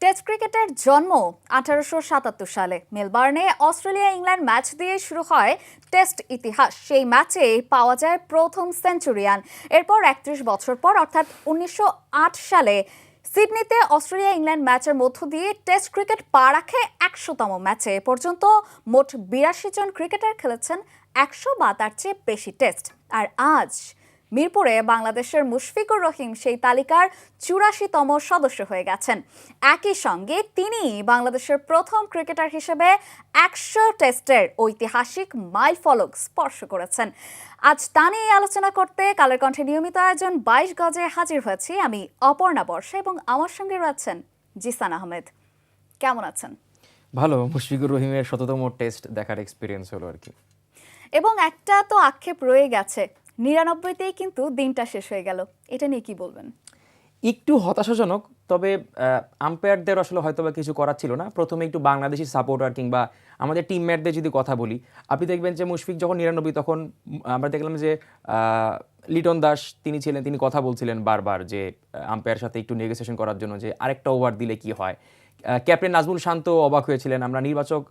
Test ক্রিকেটের জন্ম 1877 সালে মেলবার্নে অস্ট্রেলিয়া ইংল্যান্ড ম্যাচ দিয়ে শুরু হয় টেস্ট ইতিহাস। সেই ম্যাচে পাওয়া যায় প্রথম সেঞ্চুরিয়ান। এরপর 31 বছর পর অর্থাৎ 1908 সালে সিডনিতে অস্ট্রেলিয়া ইংল্যান্ড ম্যাচের মধ্য দিয়ে টেস্ট ক্রিকেট পা রাখে 100তম ম্যাচে। এ পর্যন্ত মোট 82 জন ক্রিকেটার খেলেছেন 100 বা তার চেয়ে বেশি টেস্ট। আর আজ মিরপুরে বাংলাদেশের মুশফিকুর রহিম সেই তালিকার 84তম সদস্য হয়ে গেছেন। একই সঙ্গে তিনি বাংলাদেশের প্রথম ক্রিকেটার হিসেবে 100 টেস্টের ঐতিহাসিক মাইলফলক স্পর্শ করেছেন। আজ তা নিয়ে আলোচনা করতে কালের কণ্ঠে নিয়মিত আয়োজন 22 গজে হাজির হয়েছি আমি অপর্ণা বর্ষা এবং আমার সঙ্গে রয়েছেন জিসান আহমেদ। কেমন আছেন? ভালো। মুশফিকুর রহিমের 100তম টেস্ট দেখার এক্সপিরিয়েন্স হলো আর কি। এবং একটা তো আক্ষেপ রয়ে গেছে, 99তেই কিন্তু দিনটা শেষ হয়ে গেল। এটা নিয়ে কি বলবেন? একটু হতাশাজনক, তবে আম্পায়ারদের আসলে হয়তো বা কিছু করার ছিল না। প্রথমে একটু বাংলাদেশি সাপোর্টার কিংবা আমাদের টিমমেটদের যদি কথা বলি, আপনি দেখবেন যে মুশফিক যখন 99 তখন আমরা দেখলাম যে লিটন দাস তিনি কথা বলছিলেন বারবার যে আম্পায়ার সাথে একটু নেগোসিয়েশন করার জন্য যে আরেকটা ওভার দিলে কি হয়। ক্যাপ্টেন নাজমুল শান্ত অবাক হয়েছিলেন। আমরা নির্বাচক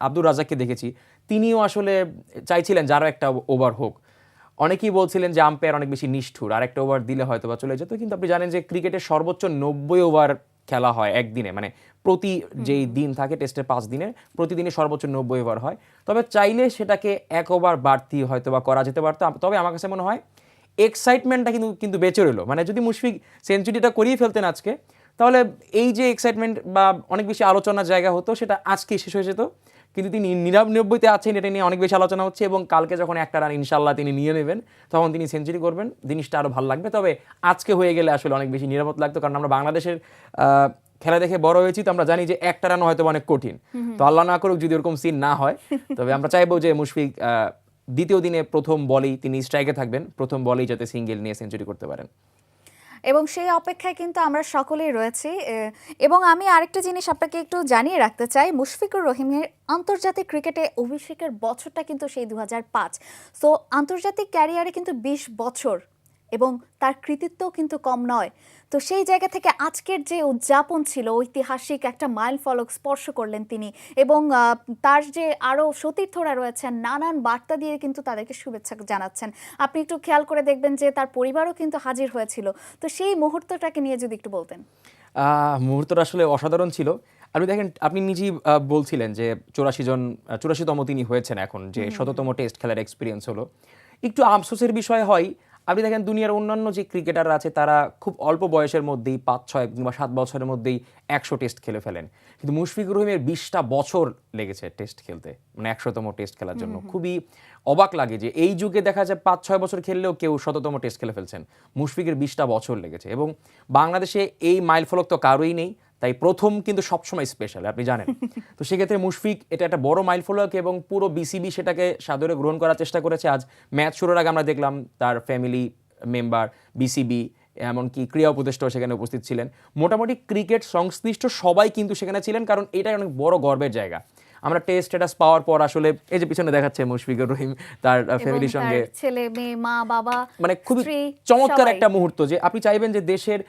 আব্দুর রাজাককে দেখেছি, তিনিও আসলে চাইছিলেন যে আরও একটা ওভার হোক। অনেকেই বলছিলেন যে আম্পায়ার অনেক বেশি নিষ্ঠুর, আর একটা ওভার দিলে হয়তো বা চলে যেত। কিন্তু আপনি জানেন যে ক্রিকেটের সর্বোচ্চ 90 ওভার খেলা হয় একদিনে, মানে প্রতি যেই দিন থাকে টেস্টের 5 দিনে প্রতিদিনে সর্বোচ্চ 90 ওভার হয়। তবে চাইলে সেটাকে 1 ওভার বাড়তি হয়তো বা করা যেতে পারতো। তবে আমার কাছে মনে হয় এক্সাইটমেন্টটা কিন্তু বেঁচে রইলো। মানে যদি মুশফিক সেঞ্চুরিটা করিয়ে ফেলতেন আজকে, তাহলে এই যে এক্সাইটমেন্ট বা অনেক বেশি আলোচনার জায়গা হতো সেটা আজকেই শেষ হয়ে যেত। কিন্তু তিনি 99তে আছেন, এটা নিয়ে অনেক বেশি আলোচনা হচ্ছে এবং কালকে যখন একটা রান ইনশাল্লাহ তিনি নিয়ে নেবেন তখন তিনি সেঞ্চুরি করবেন, জিনিসটা আরও ভালো লাগবে। তবে আজকে হয়ে গেলে আসলে অনেক বেশি নিরাপদ লাগতো, কারণ আমরা বাংলাদেশের খেলা দেখে বড় হয়েছি, তো আমরা জানি যে একটা রান হয়তো অনেক কঠিন। তো আল্লাহ না করুক যদি ওরকম সিন না হয়, তবে আমরা চাইবো যে মুশফিক দ্বিতীয় দিনে প্রথম বলেই তিনি স্ট্রাইকে থাকবেন, প্রথম বলেই যাতে সিঙ্গেল নিয়ে সেঞ্চুরি করতে পারেন। এবং সেই অপেক্ষায় কিন্তু আমরা সকলেই রয়েছি। এবং আমি আরেকটা জিনিস আপনাকে একটু জানিয়ে রাখতে চাই, মুশফিকুর রহিমের আন্তর্জাতিক ক্রিকেটে অভিষেকের বছরটা কিন্তু সেই 2005। সো আন্তর্জাতিক ক্যারিয়ারে কিন্তু 20 বছর এবং তার কৃতিত্বও কিন্তু কম নয়। তো সেই জায়গা থেকে আজকের যে উদযাপন ছিল, ঐতিহাসিক একটা মাইল ফলক স্পর্শ করলেন তিনি, এবং তার যে আরও সতীর্থরা রয়েছেন নানান বার্তা দিয়ে কিন্তু তাদেরকে শুভেচ্ছা জানাচ্ছেন। আপনি একটু খেয়াল করে দেখবেন যে তার পরিবারও কিন্তু হাজির হয়েছিল। তো সেই মুহূর্তটাকে নিয়ে যদি একটু বলতেন। মুহূর্তটা আসলে অসাধারণ ছিল। আপনি দেখেন, আপনি নিজেই বলছিলেন যে 84তম তিনি হয়েছেন এখন, যে 100তম টেস্ট খেলার এক্সপিরিয়েন্স হলো। একটু আফসোসের বিষয় হয়, আপনি দেখেন দুনিয়ার অন্যান্য যে ক্রিকেটাররা আছে তারা খুব অল্প বয়সের মধ্যেই 5-6 কিংবা 7 বছরের মধ্যেই 100 টেস্ট খেলে ফেলেন। কিন্তু মুশফিকুর রহিমের 20টা বছর লেগেছে টেস্ট খেলতে, মানে 100তম টেস্ট খেলার জন্য। খুবই অবাক লাগে যে এই যুগে দেখা যায় 5-6 বছর খেললেও কেউ 100তম টেস্ট খেলে ফেলছেন, মুশফিকের 20টা বছর লেগেছে। এবং বাংলাদেশে এই মাইলফলক তো কারোই নেই, তাই প্রথম কিন্তু সবসময় স্পেশাল, আপনি জানেন। তো সেক্ষেত্রে মুশফিক এটা একটা বড় মাইলফলক এবং পুরো বিসিবি সেটাকে সাদরে গ্রহণ করার চেষ্টা করেছে। আজ ম্যাচ শুরুর আগে আমরা দেখলাম তার ফ্যামিলি মেম্বার, বিসিবি, এমনকি ক্রীড়া উপদেষ্টাও সেখানে উপস্থিত ছিলেন। মোটামুটি ক্রিকেট সংশ্লিষ্ট সবাই কিন্তু সেখানে ছিলেন, কারণ এটা অনেক বড় গর্বের জায়গা। আমরা টেস্ট স্ট্যাটাস পাওয়ার পর আসলে এই যে পিছনে দেখাচ্ছে মুশফিকুর রহিম তার ফ্যামিলির সঙ্গে, ছেলে মেয়ে, মা বাবা, মানে খুবই চমৎকার একটা মুহূর্ত। যে আপনি চাইবেন যে দেশের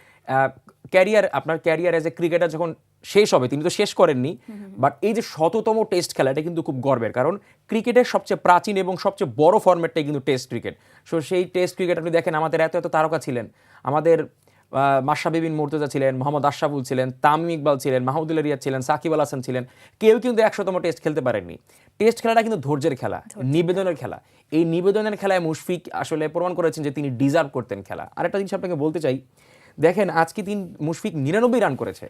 ক্যারিয়ার, আপনার ক্যারিয়ার অ্যাজ এ ক্রিকেটার যখন শেষ হবে, তিনি তো শেষ করেননি, বাট এই যে 100তম টেস্ট খেলা, এটা কিন্তু খুব গর্বের, কারণ ক্রিকেটের সবচেয়ে প্রাচীন এবং সবচেয়ে বড় ফরম্যাটটাই কিন্তু টেস্ট ক্রিকেট। সো সেই টেস্ট ক্রিকেট আপনি দেখেন, আমাদের এত এত তারকা ছিলেন, আমাদের মাশরাফি বিন মুর্তজা ছিলেন, মোহাম্মদ আশরাফুল ছিলেন, তামিম ইকবাল ছিলেন, মাহমুদুল্লাহ রিয়াদ ছিলেন, সাকিব আল হাসান ছিলেন, কেউ কিন্তু 100তম টেস্ট খেলতে পারেননি। টেস্ট খেলাটা কিন্তু ধৈর্যের খেলা, নিবেদনের খেলা। এই নিবেদনের খেলায় মুশফিক আসলে প্রমাণ করেছেন যে তিনি ডিজার্ভ করতেন খেলা। আরেকটা জিনিস আপনাকে বলতে চাই, দেখেন আজকে মুশফিক 99 রান করেছে।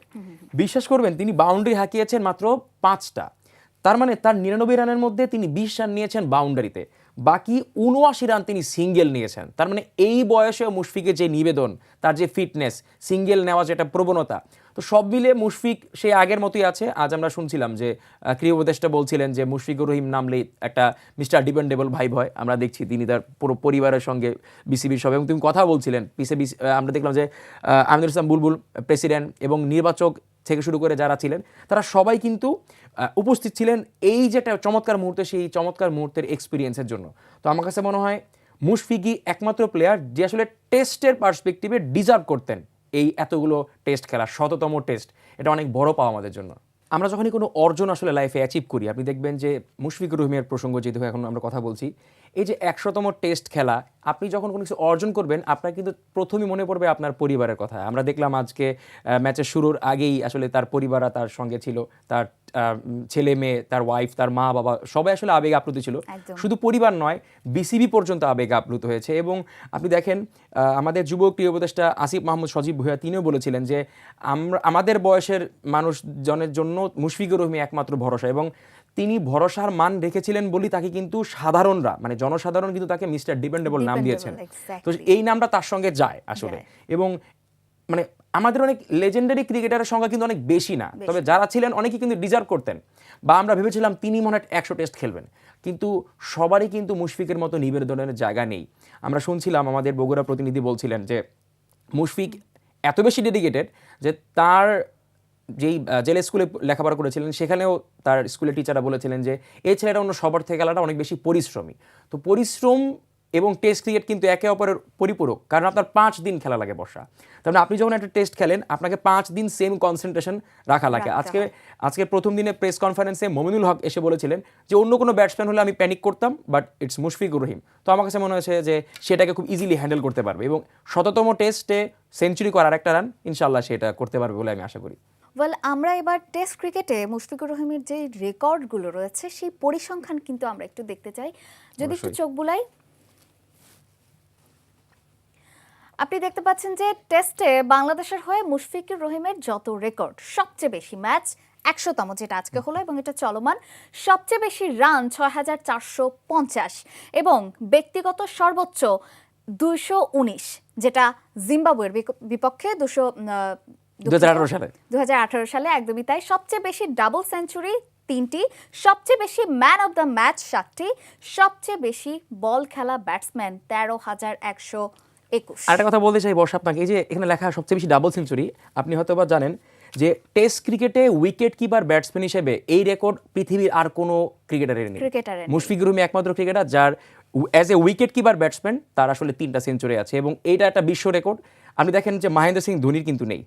বিশ্বাস করবেন তিনি বাউন্ডারি হাঁকিয়েছেন মাত্র 5টা। তার মানে তার 99 রানের মধ্যে তিনি 20 রান নিয়েছেন বাউন্ডারিতে, বাকি 79 রান তিনি সিঙ্গেল নিয়েছেন। তার মানে এই বয়সে মুশফিকের যে নিবেদন, তার যে ফিটনেস, সিঙ্গেল নেওয়া যেটা প্রবণতা, তো সব মিলে মুশফিক সে আগের মতোই আছে। আজ আমরা শুনছিলাম যে ক্রীড়া উপদেষ্টা বলছিলেন যে মুশফিকুর রহিম নামলেই একটা মিস্টার ডিপেন্ডেবল ভাইব হয়। আমরা দেখছি তিনি তার পুরো পরিবারের সঙ্গে বিসিবির সব, এবং তুমি কথা বলছিলেন আমরা দেখলাম যে আমিনুল ইসলাম বুলবুল প্রেসিডেন্ট এবং নির্বাচক থেকে শুরু করে যারা ছিলেন তারা সবাই কিন্তু উপস্থিত ছিলেন এই যে একটা চমৎকার মুহূর্তে, সেই চমৎকার মুহূর্তের এক্সপিরিয়েন্সের জন্য। তো আমার কাছে মনে হয় মুশফিকই একমাত্র প্লেয়ার যে আসলে টেস্টের পার্সপেক্টিভে ডিজার্ভ করতেন এই এতগুলো টেস্ট খেলা, 100তম টেস্ট। এটা অনেক বড় পাওয়া আমাদের জন্য। আমরা যখনই কোনো অর্জন আসলে লাইফে অ্যাচিভ করি, আপনি দেখবেন যে মুশফিকুর রহিমের প্রসঙ্গ যেহেতু এখন আমরা কথা বলছি, এই যে 100তম টেস্ট খেলা, আপনি যখন কোনো কিছু অর্জন করবেন আপনার কিন্তু প্রথমেই মনে পড়বে আপনার পরিবারের কথা। আমরা দেখলাম আজকে ম্যাচের শুরুর আগেই আসলে তার পরিবার তার সঙ্গে ছিল, তার ছেলে মেয়ে, তার ওয়াইফ, তার মা বাবা সবাই আসলে আবেগ আপ্লুত ছিল। একদম। শুধু পরিবার নয়, বিসিবি পর্যন্ত আবেগ আপ্লুত হয়েছে। এবং আপনি দেখেন আমাদের যুব ক্রীড়া উপদেষ্টা আসিফ মাহমুদ সজীব ভূঁইয়া তিনিও বলেছিলেন যে আমাদের বয়সের মানুষজনের জন্য মুশফিকুর রহিম একমাত্র ভরসা, এবং তিনি ভরসার মান রেখেছিলেন বলেই তাকে কিন্তু সাধারণরা, মানে জনসাধারণ কিন্তু তাকে মিস্টার ডিপেন্ডেবল নাম দিয়েছেন। তো এই নামটা তার সঙ্গে যায় আসলে। এবং মানে আমাদের অনেক লেজেন্ডারি ক্রিকেটারের সংখ্যা কিন্তু অনেক বেশি না, তবে যারা ছিলেন অনেকেই কিন্তু ডিজার্ভ করতেন, বা আমরা ভেবেছিলাম তিনি মনে হয় 100 টেস্ট খেলবেন, কিন্তু সবারই কিন্তু মুশফিকের মতো নিবেদনের জায়গা নেই। আমরা শুনছিলাম আমাদের বগুড়া প্রতিনিধি বলছিলেন যে মুশফিক এত বেশি ডেডিকেটেড যে তার যেই জেলে স্কুলে লেখাপড়া করেছিলেন সেখানেও তার স্কুলের টিচাররা বলেছিলেন যে এই ছেলেটা অন্য সবার থেকে আলাদা, অনেক বেশি পরিশ্রমী। তো পরিশ্রম এবং টেস্ট ক্রিকেট কিন্তু একে অপরের পরিপূরক, কারণ আপনার 5 দিন খেলা লাগে বর্ষা। তার মানে আপনি যখন একটা টেস্ট খেলেন আপনাকে 5 দিন সেম কনসেন্ট্রেশন রাখা লাগে। আজকে প্রথম দিনে প্রেস কনফারেন্সে মমিনুল হক এসে বলেছিলেন যে অন্য কোনো ব্যাটসম্যান হলে আমি প্যানিক করতাম, বাট ইটস মুশফিকুর রহিম। তো আমার কাছে মনে হয়েছে যে সেটাকে খুব ইজিলি হ্যান্ডেল করতে পারবে, এবং 100তম টেস্টে সেঞ্চুরি করার একটা রান ইনশাআল্লাহ সেটা করতে পারবে বলে আমি আশা করি। ওয়েল, আমরা এবার টেস্ট ক্রিকেটে মুশফিকুর রহিমের যে রেকর্ডগুলো রয়েছে সেই পরিসংখ্যান কিন্তু আমরা একটু দেখতে চাই, যদি একটু চোখ বুলাই। আপনি দেখতে পাচ্ছেন যে টেস্টে বাংলাদেশের হয়ে মুশফিকুর রহিমের যত রেকর্ড, সবচেয়ে বেশি ম্যাচ 100তম যেটা আজকে হলো এবং এটা চলমান, সবচেয়ে বেশি রান 6450, এবং ব্যক্তিগত সর্বোচ্চ 219, যেটা জিম্বাবুয়ের বিপক্ষে 2018 সালে, একদমই তাই। সবচেয়ে বেশি ডাবল সেঞ্চুরি 3টি, সবচেয়ে বেশি ম্যান অফ দ্য ম্যাচ 7টি, সবচেয়ে বেশি বল খেলা ব্যাটসম্যান 13,121। আরেকটা কথা বলতে চাই বর্ষা আপনাকে, এই যে এখানে লেখা সবচেয়ে বেশি ডাবল সেঞ্চুরি, আপনি হয়তো বা জানেন যে টেস্ট ক্রিকেটে উইকেট কিপার ব্যাটসম্যান হিসেবে এই রেকর্ড পৃথিবীর আর কোনো ক্রিকেটারের নেই। মুশফিকুর রহিম একমাত্র ক্রিকেটার যার as a wicket keeper batsman তার আসলে 3টা সেঞ্চুরি আছে, এবং এইটা একটা বিশ্ব রেকর্ড। আপনি দেখেন যে মহেন্দ্র সিং ধোনির কিন্তু নেই,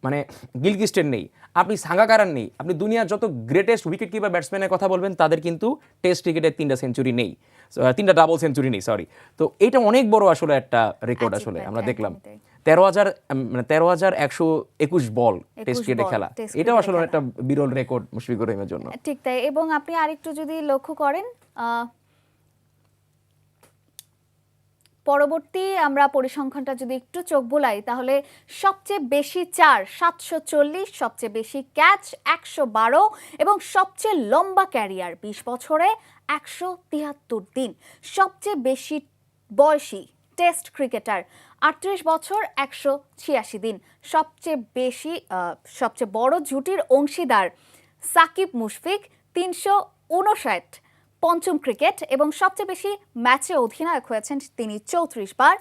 মানে গিলক্রিস্টের নেই, আপনি সাঙ্গাকারার নেই, আপনি দুনিয়ার যত গ্রেটেস্ট উইকেট কিপার ব্যাটসম্যানের কথা বলবেন তাদের কিন্তু টেস্ট ক্রিকেটে 3টা সেঞ্চুরি নেই, 3টা ডাবল সেঞ্চুরি নেই, সরি। তো এটা অনেক বড় আসলে একটা রেকর্ড আসলে আমরা দেখলাম। 13,121 বল টেস্ট ক্রিকেটে খেলা, এটাও আসলে একটা বিরল রেকর্ড মুশফিকুর রহিমের জন্য। ঠিক তাই। এবং আপনি আরেকটু যদি লক্ষ্য করেন, পরবর্তী আমরা পরিসংখ্যানটা যদি একটু চোখ বোলাই, তাহলে সবচেয়ে বেশি 740, সবচেয়ে বেশি ক্যাচ 112, এবং সবচেয়ে লম্বা ক্যারিয়ার 20 বছরে 173 দিন, সবচেয়ে বেশি বয়সী টেস্ট ক্রিকেটার 38 বছর 186 দিন, সবচেয়ে বড় জুটির অংশীদার সাকিব মুশফিক 359 পঞ্চম ক্রিকেট, এবং সবচেয়ে বেশি ম্যাচে অধিনায়ক হয়েছেন তিনি 34 বার।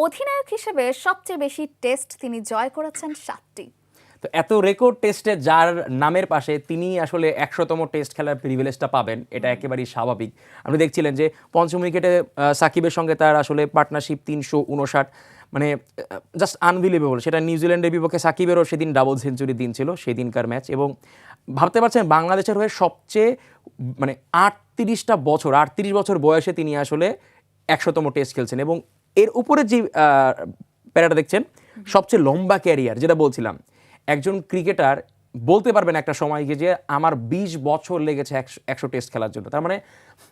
অধিনায়ক হিসেবে সবচেয়ে বেশি টেস্ট তিনি জয় করেছেন 7টি। তো এত রেকর্ড টেস্টে যার নামের পাশে তিনি আসলে 100তম টেস্ট খেলার প্রিভিলেজটা পাবেন, এটা একেবারেই স্বাভাবিক। আপনি দেখছিলেন যে পঞ্চম উইকেটে সাকিবের সঙ্গে তার আসলে পার্টনারশিপ 359, মানে জাস্ট আনবিলিভেবল। সেটা নিউজিল্যান্ডের বিপক্ষে সাকিবেরও সেদিন ডাবল সেঞ্চুরি দিন ছিল সেদিনকার ম্যাচ, এবং ভাবতে পারছেন বাংলাদেশের হয়ে সবচেয়ে মানে 38 বছর বয়সে তিনি আসলে 100তম টেস্ট খেলছেন, এবং এর উপরে যে প্যারাটা দেখছেন সবচেয়ে লম্বা ক্যারিয়ার, যেটা বলছিলাম একজন ক্রিকেটার বলতে পারবেন একটা সময় গিয়ে যে আমার 20 বছর লেগেছে 100 টেস্ট খেলার জন্য। তার মানে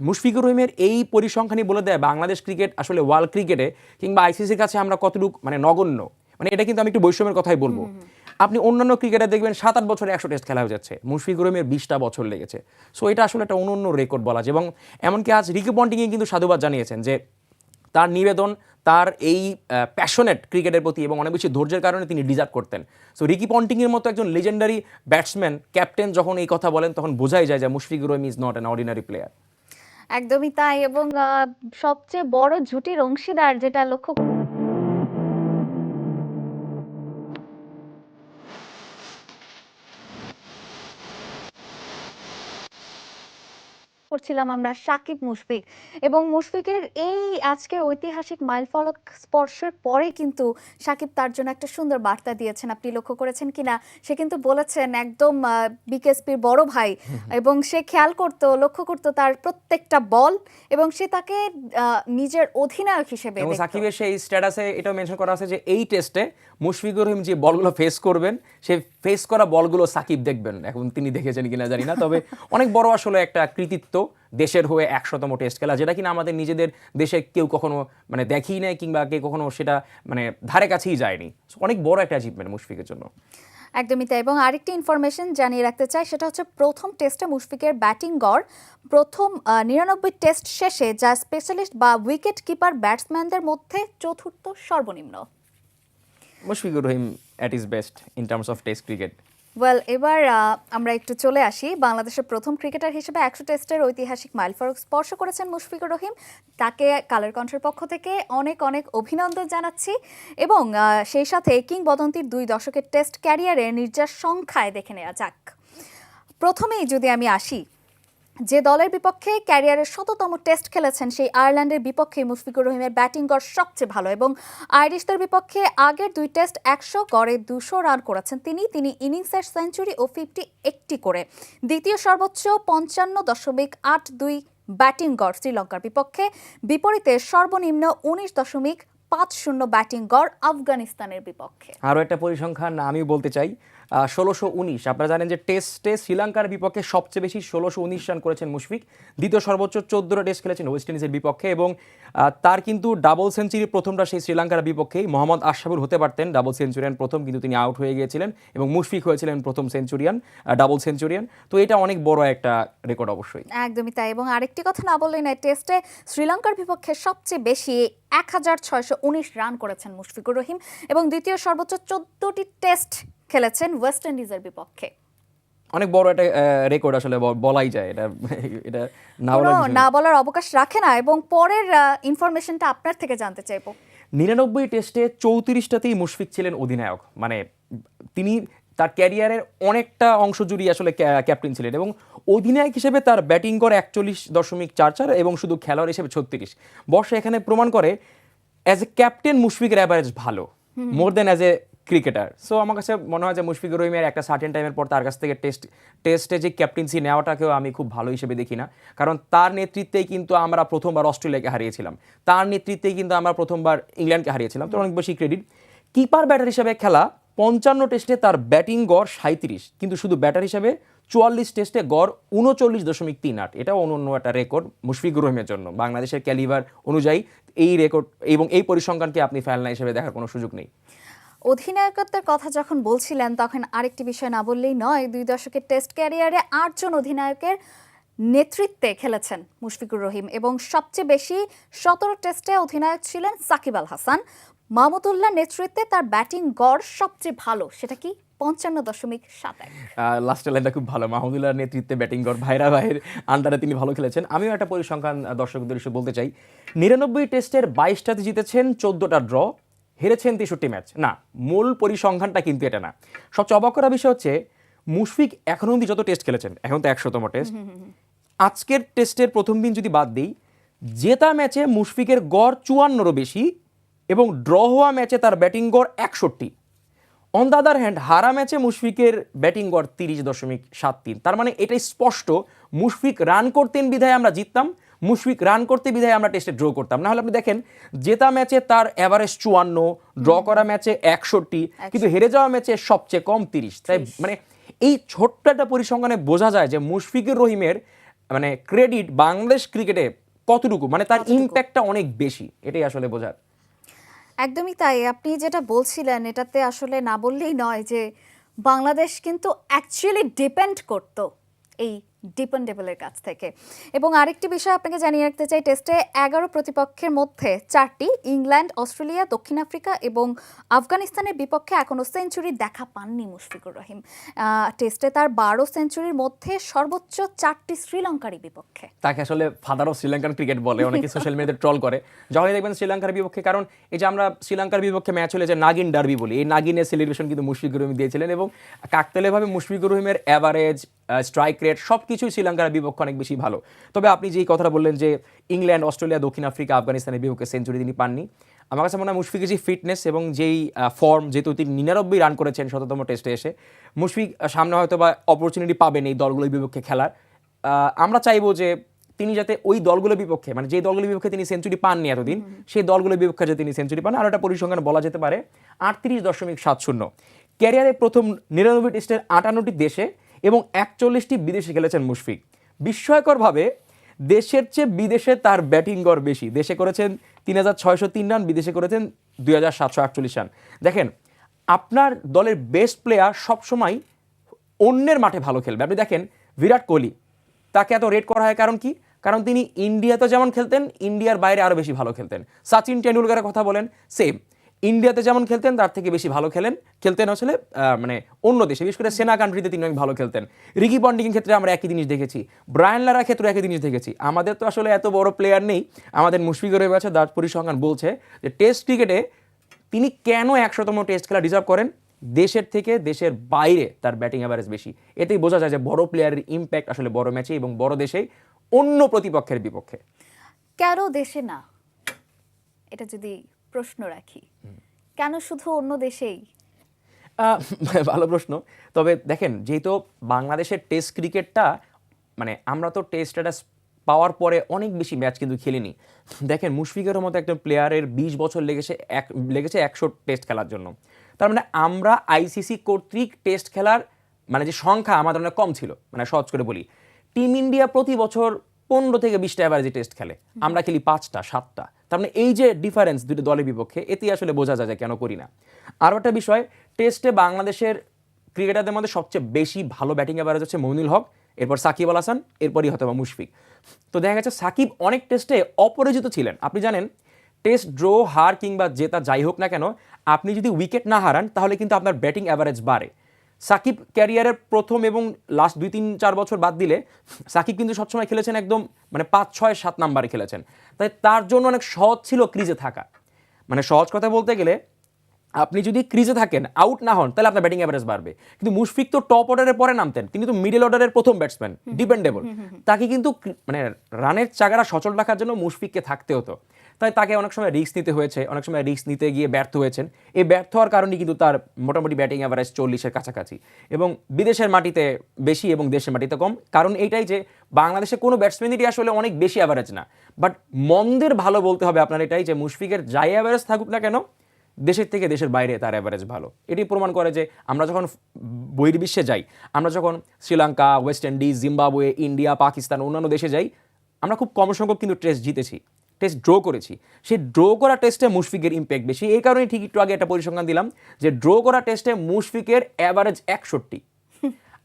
মুশফিকুর রহিমের এই পরিসংখ্যানই বলে দেয় বাংলাদেশ ক্রিকেট আসলে ওয়ার্ল্ড ক্রিকেটে কিংবা আইসিসির কাছে আমরা কতটুকু মানে নগণ্য। মানে এটা কিন্তু আমি একটু বৈষম্যের কথাই বলবো। আপনি অন্যান্য ক্রিকেটার দেখবেন 7-8 বছরে 100 টেস্ট খেলা হয়ে যাচ্ছে, মুশফিকুর রহিমের 20টা বছর লেগেছে। সো এটা আসলে একটা অনন্য রেকর্ড বলা যায়। এবং এমনকি আজ রিকি পন্টিংয়ে কিন্তু সাধুবাদ জানিয়েছেন যে তার নিবেদন, তার এই প্যাশনেট ক্রিকেটের প্রতি এবং অনেক বেশি ধৈর্যের কারণে তিনি ডিজার্ভ করতেন। সো রিকি পন্টিংয়ের মতো একজন লেজেন্ডারি ব্যাটসম্যান, ক্যাপ্টেন যখন এই কথা বলেন তখন বোঝাই যায় যে Mushfiqur Rahim is not an ordinary player. একদমই তাই। এবং সবচেয়ে বড় জুটির অংশীদার যেটা লক্ষ্য করছিলাম আমরা সাকিব মুশফিক এবং মুশফিকের এই আজকে ঐতিহাসিক মাইলফলক স্পর্শের পরে কিন্তু সাকিব তার জন্য একটা সুন্দর বার্তা দিয়েছেন, আপনি লক্ষ্য করেছেন কিনা? সে কিন্তু বলেছেন একদম বিকেএসপির বড় ভাই এবং সে লক্ষ্য করতো তার প্রত্যেকটা বল এবং সে তাকে নিজের অধিনায়ক হিসেবে এবং দেখতো। সাকিবের সেই স্ট্যাটাসে এটাও মেনশন করা আছে যে এই টেস্টে মুশফিকুর রহিম যে বলগুলো ফেস করবেন সেই ফেস করা বলগুলো সাকিব দেখবেন। এখন তিনি দেখেছেন কিনা জানি না, তবে অনেক বড় আসলে একটা কৃতিত্ব দেশের হয়ে 100তম টেস্ট খেলা, যেটা কিনা আমাদের নিজেদের দেশে কেউ কখনো মানে দেখেই নাই কিংবা কেউ কখনো সেটা মানে ধারে কাছেই যায়নি। অনেক বড় একটা অ্যাচিভমেন্ট মুশফিকের জন্য। একদমই তাই। এবং আরেকটি ইনফরমেশন জানিয়ে রাখতে চাই, সেটা হচ্ছে প্রথম টেস্টে মুশফিকের ব্যাটিং গড় প্রথম 99 টেস্ট শেষে যা স্পেশালিস্ট বা উইকেট কিপার ব্যাটসম্যানদের মধ্যে চতুর্থ সর্বনিম্ন। Mushfiqur Rahim at is best in terms of test cricket. Well, এবার আমরা একটু চলে আসি বাংলাদেশের প্রথম ক্রিকেটার হিসেবে 100 টেস্টের ঐতিহাসিক মাইলফলক স্পর্শ করেছেন মুশফিকুর রহিম। তাকে কালের কণ্ঠের পক্ষ থেকে অনেক অনেক অভিনন্দন জানাচ্ছি এবং সেই সাথে কিংবদন্তির 2 দশকের টেস্ট ক্যারিয়ারে নির্যাস সংখ্যায় দেখে নেওয়া যাক। প্রথমেই যদি আমি আসি, যে দলের বিপক্ষে ক্যারিয়ারের 100তম টেস্ট খেলেছেন সেই আয়ারল্যান্ডের বিপক্ষে মুশফিকুর রহিমের ব্যাটিং গড় সবচেয়ে ভালো এবং আইরিশদের বিপক্ষে আগের 2 টেস্ট 100 গড়ে 200 রান করেছেন তিনি ইনিংসের সেঞ্চুরি ও 50 একটি করে। দ্বিতীয় সর্বোচ্চ 55.82 ব্যাটিং গড় শ্রীলঙ্কার বিপক্ষে, বিপরীতে সর্বনিম্ন 19.50 ব্যাটিং গড় আফগানিস্তানের বিপক্ষে। আরও একটা পরিসংখ্যান আমি বলতে চাই, 1619। আপনারা জানেন যে টেস্টে শ্রীলঙ্কার বিপক্ষে সবচেয়ে বেশি 1619 রান করেছেন মুশফিক। দ্বিতীয় সর্বোচ্চ 14টা টেস্ট খেলেছেন ওয়েস্ট ইন্ডিজের বিপক্ষে এবং তার কিন্তু ডাবল সেঞ্চুরি প্রথমটা সেই শ্রীলঙ্কার বিপক্ষেই। মোহাম্মদ আশরাফুল হতে পারতেন ডাবল সেঞ্চুরিয়ান প্রথম, কিন্তু তিনি আউট হয়ে গিয়েছিলেন এবং মুশফিক হয়েছিলেন প্রথম সেঞ্চুরিয়ান, ডাবল সেঞ্চুরিয়ান। তো এটা অনেক বড় একটা রেকর্ড অবশ্যই। একদমই তাই। এবং আরেকটি কথা না বললেই নয়, টেস্টে শ্রীলঙ্কার বিপক্ষে সবচেয়ে বেশি 1619 রান করেছেন মুশফিকুর রহিম এবং দ্বিতীয় সর্বোচ্চ 14টি টেস্ট খেলেছেন ওয়েস্ট ইন্ডিজের বিপক্ষে। অনেক বড় একটা রেকর্ড আসলে বলাই যায়, এটা এটা না বলার অবকাশ রাখে না। এবং পরের ইনফরমেশনটা আপনার থেকে জানতে চাইবো। 99 টেস্টে 34টাতেই মুশফিক ছিলেন অধিনায়ক, মানে তিনি তার ক্যারিয়ারের অনেকটা অংশ জুড়ে আসলে ক্যাপ্টেন ছিলেন এবং অধিনায়ক হিসেবে তার ব্যাটিং করে 41.44 এবং শুধু খেলোয়াড় হিসেবে 36। বর্ষা এখানে প্রমাণ করে অ্যাজ এ ক্যাপ্টেন মুশফিকের অ্যাভারেজ ভালো, মোর দেন অ্যাজ এ ক্রিকেটার। সো আমার কাছে মনে হয় যে মুশফিকুর রহিমের একটা সার্টেন টাইমের পর তার কাছ থেকে টেস্টে যে ক্যাপ্টেন্সি নেওয়াটাকেও আমি খুব ভালো হিসেবে দেখি না, কারণ তার নেতৃত্বেই কিন্তু আমরা প্রথমবার অস্ট্রেলিয়াকে হারিয়েছিলাম, তার নেতৃত্বেই কিন্তু আমরা প্রথমবার ইংল্যান্ডকে হারিয়েছিলাম। তো অনেক বেশি ক্রেডিট। কিপার ব্যাটার হিসেবে খেলা 55 টেস্টে তার ব্যাটিং গড় 37, কিন্তু শুধু ব্যাটার হিসেবে 44 টেস্টে গড় 39.38। এটাও অন্য একটা রেকর্ড মুশফিকুর রহিমের জন্য। বাংলাদেশের ক্যালিভার অনুযায়ী এই রেকর্ড এবং এই পরিসংখ্যানকে আপনি ফেলনা হিসেবে দেখার কোনো সুযোগ নেই। অধিনায়কত্বের কথা যখন বলছিলেন তখন আরেকটি বিষয় না বললেই নয়, 2 দশকের টেস্ট ক্যারিয়ারে 8 জন অধিনায়কের নেতৃত্বে খেলেছেন মুশফিকুর রহিম এবং সবচেয়ে বেশি 17 টেস্টে অধিনায়ক ছিলেন সাকিব আল হাসান। মাহমুদুল্লাহ নেতৃত্বে তার ব্যাটিং গড় সবচেয়ে ভালো, সেটা কি 55.71। লাস্টের লাইনটা খুব ভালো, মাহমুদুল্লাহর নেতৃত্বে ব্যাটিং গড়, ভাইরা ভাইয়ের আন্ডারে তিনি ভালো খেলেছেন। আমিও একটা পরিসংখ্যান দর্শকদের এসে বলতে চাই, 99 টেস্টের 22টাতে জিতেছেন, 14টা ড্র, হেরেছেন 63 ম্যাচ। না, মূল পরিসংখ্যানটা কিন্তু এটা না। সবচেয়ে অবাক করা বিষয় হচ্ছে মুশফিক এখন অবধি যত টেস্ট খেলেছেন, এখন তো 100তম টেস্ট, আজকের টেস্টের প্রথম দিন যদি বাদ দিই, জেতা ম্যাচে মুশফিকের গড় 54রও বেশি এবং ড্র হওয়া ম্যাচে তার ব্যাটিং গড় 61। অন দ্য আদার হ্যান্ড হারা ম্যাচে মুশফিকের ব্যাটিং গড় 30.73। তার মানে এটাই স্পষ্ট, মুশফিক রান করতেন বিধায় আমরা জিততাম, মুশফিক রান করতে বিধায় আমরা টেস্টে ড্র করতাম। না হলে আপনি দেখেন জেতা ম্যাচে তার অ্যাভারেজ 54, ড্র করা ম্যাচে 61, কিন্তু হেরে যাওয়া ম্যাচে সবচেয়ে কম 30। তাই মানে এই ছোট্ট একটা পরিসংখ্যানে বোঝা যায় যে মুশফিকুর রহিমের মানে ক্রেডিট বাংলাদেশ ক্রিকেটে কতটুকু, মানে তার ইম্প্যাক্টটা অনেক বেশি, এটাই আসলে বোঝার। একদমই তাই। আপনি যেটা বলছিলেন এটাতে আসলে না বললেই নয় যে বাংলাদেশ কিন্তু অ্যাকচুয়ালি ডিপেন্ড করতো এই ডিপেন্ডেবলের কাছ থেকে। এবং আরেকটি বিষয় আপনাকে জানিয়ে রাখতে চাই, টেস্টে 11 প্রতিপক্ষের মধ্যে 4টি ইংল্যান্ড, অস্ট্রেলিয়া, দক্ষিণ আফ্রিকা এবং আফগানিস্তানের বিপক্ষে এখনও সেঞ্চুরি দেখা পাননি মুশফিকুর রহিম। টেস্টে তার 12 সেঞ্চুরির মধ্যে সর্বোচ্চ 4টি শ্রীলঙ্কারই বিপক্ষে। তাকে আসলে ফাদার অফ শ্রীলঙ্কান ক্রিকেট বলে, অনেকে সোশ্যাল মিডিয়াতে ট্রল করে যখনই দেখবেন শ্রীলঙ্কার বিপক্ষে। কারণ এই যে আমরা শ্রীলঙ্কার বিপক্ষে ম্যাচ হলে যে নাগিন ডার্বি বলি, এই নাগিনের সেলিব্রেশন কিন্তু মুশফিকুর রহিম দিয়েছিলেন এবং কাকতালীয়ভাবে মুশফিকুর রহিমের অ্যাভারেজ, স্ট্রাইক রেট সব কিছুই শ্রীলঙ্কার বিপক্ষে অনেক বেশি ভালো। তবে আপনি যেই কথাটা বললেন যে ইংল্যান্ড, অস্ট্রেলিয়া, দক্ষিণ আফ্রিকা, আফগানিস্তানের বিপক্ষে সেঞ্চুরি তিনি পাননি, আমার কাছে মনে হয় মুশফিকের যে ফিটনেস এবং যেই ফর্ম, যেহেতু তিনি 99 রান করেছেন ১৭তম টেস্টে এসে, মুশফিক সামনে হয়তো বা অপরচুনিটি পাবেন এই দলগুলোর বিপক্ষে খেলার। আমরা চাইবো যে তিনি যাতে ওই দলগুলোর বিপক্ষে, মানে যে দলগুলোর বিপক্ষে তিনি সেঞ্চুরি পাননি এতদিন, সেই দলগুলোর বিপক্ষে যাতে তিনি সেঞ্চুরি পান। আর একটা পরিসংখ্যান বলা যেতে পারে 38.70। ক্যারিয়ারে প্রথম 99 টেস্টের 58টি দেশে এবং 41টি বিদেশে খেলেছেন মুশফিক। বিস্ময়করভাবে দেশের চেয়ে বিদেশে তার ব্যাটিং গড় বেশি। দেশে করেছেন 3603 রান, বিদেশে করেছেন 2748 রান। দেখেন, আপনার দলের বেস্ট প্লেয়ার সবসময় অন্যের মাঠে ভালো খেলবে। আপনি দেখেন বিরাট কোহলি, তাকে এত রেট করা হয় কারণ কি? কারণ তিনি ইন্ডিয়াতে যেমন খেলতেন, ইন্ডিয়ার বাইরে আরও বেশি ভালো খেলতেন। সচিন টেন্ডুলকারের কথা বলেন, সেম, ইন্ডিয়াতে যেমন খেলতেন তার থেকে বেশি ভালো খেলতেন আসলে মানে অন্য দেশে, বিশেষ করে সেনা কান্ট্রিতে তিনি অনেক ভালো খেলতেন। রিকি পন্টিংয়ের ক্ষেত্রে আমরা একই জিনিস দেখেছি, ব্রায়ান লারার ক্ষেত্রে একই জিনিস দেখেছি। আমাদের তো আসলে এত বড় প্লেয়ার নেই, আমাদের মুশফিকের হয়ে আছে। তার পরিসংখ্যান বলছে যে টেস্ট ক্রিকেটে তিনি কেন 100তম টেস্ট খেলা ডিজার্ভ করেন, দেশের থেকে দেশের বাইরে তার ব্যাটিং অ্যাভারেজ বেশি। এতেই বোঝা যায় যে বড় প্লেয়ারের ইম্প্যাক্ট আসলে বড় ম্যাচে এবং বড় দেশেই অন্য প্রতিপক্ষের বিপক্ষে। কেন দেশে না, এটা যদি প্রশ্ন রাখি, কেন শুধু অন্য দেশেই? ভালো প্রশ্ন। তবে দেখেন, যেহেতু বাংলাদেশের টেস্ট ক্রিকেটটা, মানে আমরা তো টেস্ট স্ট্যাটাস পাওয়ার পরে অনেক বেশি ম্যাচ কিন্তু খেলিনি। দেখেন, মুশফিকের মতো একটা প্লেয়ারের 20 বছর লেগেছে 100 টেস্ট খেলার জন্য। তার মানে আমরা আইসিসি কর্তৃক টেস্ট খেলার মানে যে সংখ্যা আমাদের অনেক কম ছিল। মানে সহজ করে বলি, টিম ইন্ডিয়া প্রতি বছর 15 থেকে 20টা অ্যাভারেজে টেস্ট খেলে, আমরা খেলি 5টা 7টা। তার মানে এই যে ডিফারেন্স দুটো দলের বিপক্ষে, এতেই আসলে বোঝা যায় যে কেন করি না। আরও একটা বিষয়, টেস্টে বাংলাদেশের ক্রিকেটারদের মধ্যে সবচেয়ে বেশি ভালো ব্যাটিং অ্যাভারেজ হচ্ছে মইনুল হক, এরপর সাকিব আল হাসান, এরপরই হয়তো বা মুশফিক। তো দেখা গেছে সাকিব অনেক টেস্টে অপরাজিত ছিলেন। আপনি জানেন, টেস্ট ড্র, হার কিংবা জেতা যাই হোক না কেন, আপনি যদি উইকেট না হারান তাহলে কিন্তু আপনার ব্যাটিং অ্যাভারেজ বাড়ে। সাকিব ক্যারিয়ারের প্রথম এবং লাস্ট 2-3-4 বছর বাদ দিলে সাকিব কিন্তু সবসময় খেলেছেন একদম মানে 5-6-7 নাম্বারে খেলেছেন। তাই তার জন্য অনেক সহজ ছিল ক্রিজে থাকা। মানে সহজ কথা বলতে গেলে, আপনি যদি ক্রিজে থাকেন, আউট না হন, তাহলে আপনার ব্যাটিং অ্যাভারেজ বাড়বে। কিন্তু মুশফিক তো টপ অর্ডারের পরে নামতেন, তিনি তো মিডল অর্ডারের প্রথম ব্যাটসম্যান, ডিপেন্ডেবল। তাকে কিন্তু মানে রানের চাগাটা সচল রাখার জন্য মুশফিককে থাকতে হতো। তাই তাকে অনেক সময় রিস্ক নিতে হয়েছে, অনেক সময় রিস্ক নিতে গিয়ে ব্যর্থ হয়েছেন। এই ব্যর্থ হওয়ার কারণে কিন্তু তার মোটামুটি ব্যাটিং অ্যাভারেজ 40-এর কাছাকাছি, এবং বিদেশের মাটিতে বেশি এবং দেশের মাটিতে কম। কারণ এইটাই যে বাংলাদেশে কোনো ব্যাটসম্যানেরই আসলে অনেক বেশি অ্যাভারেজ না, বাট মন্দের ভালো বলতে হবে আপনার এটাই যে মুশফিকের যাই অ্যাভারেজ থাকুক না কেন, দেশের থেকে দেশের বাইরে তার অ্যাভারেজ ভালো। এটি প্রমাণ করে যে আমরা যখন বহির্বিশ্বে যাই, আমরা যখন Sri Lanka, West Indies, Zimbabwe, India, Pakistan, অন্যান্য দেশে যাই, আমরা খুব কম সংখ্যক কিন্তু টেস্ট জিতেছি, টেস্ট ড্র করেছি। সেই ড্র করা টেস্টে মুশফিকের ইম্প্যাক্ট বেশি। এই কারণে ঠিক একটু আগে একটা পরিসংখ্যান দিলাম যে ড্র করা টেস্টে মুশফিকের অ্যাভারেজ 61।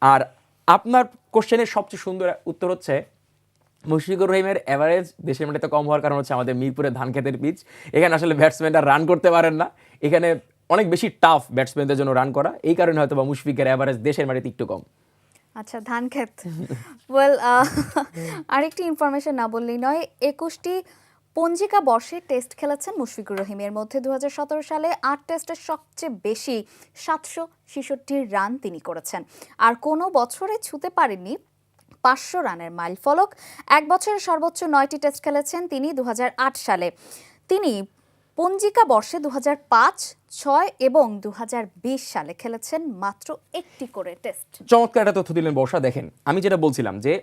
আর আপনার কোশ্চেনের সবচেয়ে সুন্দর উত্তর হচ্ছে, মুশফিকুর রহিমের অ্যাভারেজ দেশের মাটিতে কম হওয়ার কারণ হচ্ছে আমাদের মিরপুরের ধান খেতের পিচ। এখানে আসলে ব্যাটসম্যানরা রান করতে পারেন না, এখানে অনেক বেশি টাফ ব্যাটসম্যানদের জন্য রান করা। এই কারণে হয়তো বা মুশফিকের অ্যাভারেজ দেশের মাটিতে একটু কম। আচ্ছা, ধান ক্ষেত। ওয়েল, আরেকটি ইনফরমেশন না বললেই নয়, 21টি পঞ্জিকা বর্ষে টেস্ট খেলেছেন মুশফিকুর রহিম। এর মধ্যে 2017 সালে 8 টেস্টে সবচেয়ে বেশি 766 রান তিনি করেছেন। আর কোনো বছরে ছুঁতে পারেননি 500 রানের মাইল ফলক। এক বছরে সর্বোচ্চ 9টি টেস্ট খেলেছেন তিনি 2008 সালে। তিনি পঞ্জিকা বর্ষে 2005, 6 এবং 2020 সালে খেলেছেন মাত্র 1টি করে টেস্ট। চমৎকার একটা তথ্য দিলেন বর্ষা। দেখেন, আমি যেটা বলছিলাম যে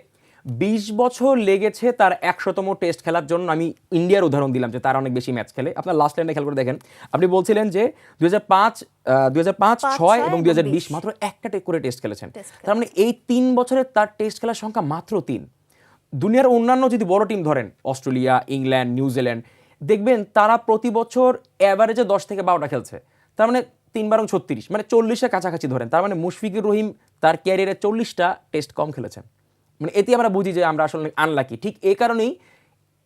20 বছর লেগেছে তার 100তম টেস্ট খেলার জন্য। আমি ইন্ডিয়ার উদাহরণ দিলাম যে তারা অনেক বেশি ম্যাচ খেলে। আপনার লাস্ট লাইনটা খেয়াল করে দেখেন, আপনি বলছিলেন যে 2005, 6 এবং 2020 মাত্র একটা করে টেস্ট খেলেছেন। তার মানে এই 3 বছরে তার টেস্ট খেলার সংখ্যা মাত্র 3। দুনিয়ার অন্যান্য যদি বড় টিম ধরেন, অস্ট্রেলিয়া, ইংল্যান্ড, নিউজিল্যান্ড, দেখবেন তারা প্রতি বছর অ্যাভারেজে 10 থেকে 12টা খেলছে। তার মানে 3-12-36, মানে 40-এর কাছাকাছি ধরেন। তার মানে মুশফিকুর রহিম তার ক্যারিয়ারে 40টা টেস্ট কম খেলেছেন। মানে এতে আমরা বুঝি যে আমরা আসলে আনলাকি। ঠিক এই কারণেই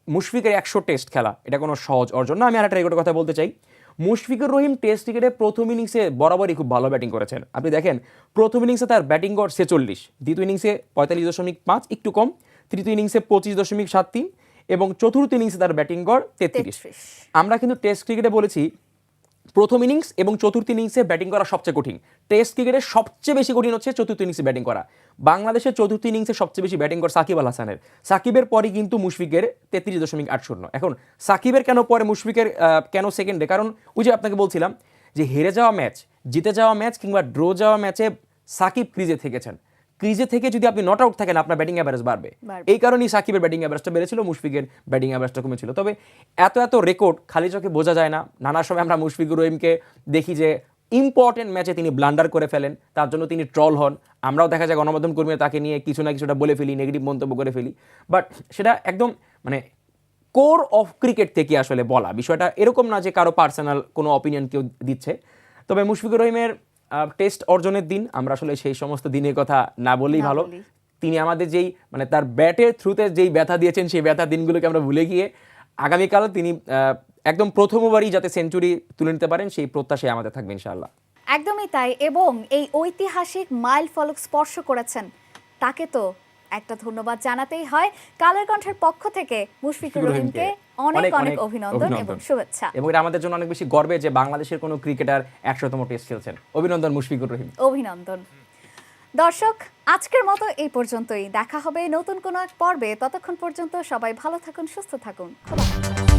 মুশফিকের 100 টেস্ট খেলা এটা কোনো সহজ অর্জন না। আমি আরেকটা রেকর্ডের কথা বলতে চাই, মুশফিকুর রহিম টেস্ট ক্রিকেটে প্রথম ইনিংসে বরাবরই খুব ভালো ব্যাটিং করেছেন। আপনি দেখেন, প্রথম ইনিংসে তার ব্যাটিং গড় 46, দ্বিতীয় ইনিংসে 45.5, একটু কম, তৃতীয় ইনিংসে 25.73 এবং চতুর্থ ইনিংসে তার ব্যাটিং গড় 33। আমরা কিন্তু টেস্ট ক্রিকেটে বলেছি প্রথম ইনিংস এবং চতুর্থ ইনিংসে ব্যাটিং করা সবচেয়ে কঠিন। টেস্ট ক্রিকেটের সবচেয়ে বেশি কঠিন হচ্ছে চতুর্থ ইনিংসে ব্যাটিং করা। বাংলাদেশের চতুর্থ ইনিংসে সবচেয়ে বেশি ব্যাটিং করে সাকিব আল হাসানের। সাকিবের পরই কিন্তু মুশফিকের 33.80। এখন সাকিবের কেন পরে, মুশফিকের কেন সেকেন্ডে? কারণ ওই যে আপনাকে বলছিলাম যে হেরে যাওয়া ম্যাচ, জিতে যাওয়া ম্যাচ কিংবা ড্র যাওয়া ম্যাচে সাকিব ক্রিজে থেকেছেন। ক্রিজে থেকে যদি আপনি নট আউট থাকেন, আপনার ব্যাটিং অ্যাভারেজ বাড়বে। এই কারণেই সাকিবের ব্যাটিং অ্যাভারেজটা বেড়েছিল, মুশফিকের ব্যাটিং অ্যাভারেজটা কমেছিল। তবে এত রেকর্ড খালি চোখে বোঝা যায় না। নানা সময় আমরা মুশফিকুর রহিমকে দেখি যে ইম্পর্টেন্ট ম্যাচে তিনি ব্লান্ডার করে ফেলেন, তার জন্য তিনি ট্রল হন। আমরাও দেখা যায় গণমাধ্যম কর্মীরা তাকে নিয়ে কিছু না কিছুটা বলে ফেলি, নেগেটিভ মন্তব্য করে ফেলি। বাট সেটা একদম মানে কোর অফ ক্রিকেট থেকে আসলে বলা বিষয়টা এরকম না যে কারো পার্সোনাল কোনো অপিনিয়ন কেউ দিচ্ছে। তবে মুশফিকুর রহিমের টেস্ট অর্জনের দিন, আমরা আসলে সেই সমস্ত দিনের কথা না বললেই ভালো। তিনি আমাদের যেই মানে তার ব্যাটের থ্রুতে যেই ব্যথা দিয়েছেন, সেই ব্যথা দিনগুলোকে আমরা ভুলে গিয়ে আগামীকাল তিনি একদম প্রথমবারই যাতে সেঞ্চুরি তুলে নিতে পারেন, সেই প্রত্যাশাই আমাদের থাকবে ইনশাআল্লাহ। একদমই তাই। এবং এই ঐতিহাসিক মাইল ফলক স্পর্শ করেছেন, তাকে তো একটা ধন্যবাদ জানাতেই হয়। কালের কণ্ঠের পক্ষ থেকে মুশফিকুর রহিমকে অনেক অনেক অভিনন্দন এবং শুভেচ্ছা। এবং এটা আমাদের জন্য অনেক বেশি গর্বে যে বাংলাদেশের কোনো ক্রিকেটার 100তম টেস্ট খেলছেন। অভিনন্দন মুশফিকুর রহিম। অভিনন্দন। দর্শক, আজকের মতো এই পর্যন্তই। দেখা হবে নতুন কোনো এক পর্বে। ততক্ষণ পর্যন্ত সবাই ভালো থাকুন, সুস্থ থাকুন। খোদা হাফেজ।